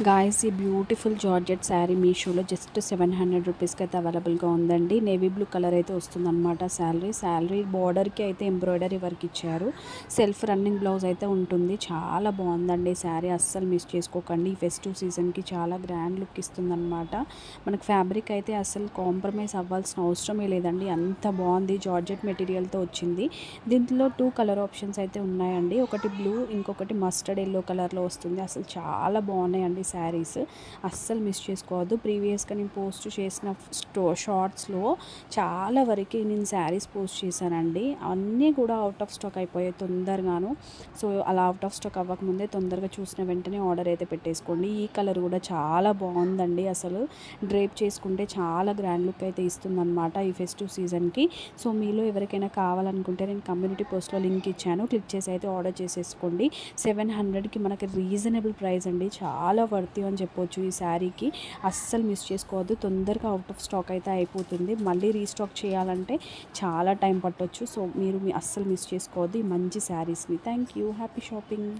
Guys ఈ beautiful georgette sari మీషోలో just 700 రూపీస్కి అయితే అవైలబుల్గా ఉందండి. నేవీ బ్లూ కలర్ అయితే వస్తుందన్నమాట. శారీ బార్డర్కి అయితే ఎంబ్రాయిడరీ వర్క్ ఇచ్చారు. సెల్ఫ్ రన్నింగ్ బ్లౌజ్ అయితే ఉంటుంది. చాలా బాగుందండి శారీ, అస్సలు మిస్ చేసుకోకండి. ఈ ఫెస్టివ్ సీజన్కి చాలా గ్రాండ్ లుక్ ఇస్తుందన్నమాట. మనకు ఫ్యాబ్రిక్ అయితే అస్సలు కాంప్రమైజ్ అవ్వాల్సిన అవసరమే లేదండి, అంత బాగుంది. జార్జెట్ మెటీరియల్తో వచ్చింది. దీంట్లో 2 కలర్ ఆప్షన్స్ అయితే ఉన్నాయండి. ఒకటి బ్లూ, ఇంకొకటి మస్టర్డ్ ఎల్లో కలర్లో వస్తుంది. అసలు చాలా బాగున్నాయండి శారీస్, అస్సలు మిస్ చేసుకోవద్దు. ప్రీవియస్గా నేను పోస్ట్ చేసిన షార్ట్స్లో చాలా వరకు నేను శారీస్ పోస్ట్ చేశానండి. అన్నీ కూడా అవుట్ ఆఫ్ స్టాక్ అయిపోయాయి తొందరగాను. సో అలా అవుట్ ఆఫ్ స్టాక్ అవ్వకముందే తొందరగా చూసిన వెంటనే ఆర్డర్ అయితే పెట్టేసుకోండి. ఈ కలర్ కూడా చాలా బాగుందండి, అసలు డ్రేప్ చేసుకుంటే చాలా గ్రాండ్ లుక్ అయితే ఇస్తుందన్నమాట ఈ ఫెస్టివ్ సీజన్కి. సో మీలో ఎవరికైనా కావాలనుకుంటే నేను కమ్యూనిటీ పోస్ట్లో లింక్ ఇచ్చాను, క్లిక్ చేసి అయితే ఆర్డర్ చేసేసుకోండి. 700కి మనకి రీజనబుల్ ప్రైస్ అండి, చాలా వర్తి అని చెప్పొచ్చు. ఈ శారీకి అస్సలు మిస్ చేసుకోవద్దు, తొందరగా అవుట్ ఆఫ్ స్టాక్ అయితే అయిపోతుంది. మళ్ళీ రీస్టాక్ చేయాలంటే చాలా టైం పట్టొచ్చు. సో మీరు అస్సలు మిస్ చేసుకోవద్దు ఈ మంచి శారీస్ని. Thank you, happy shopping.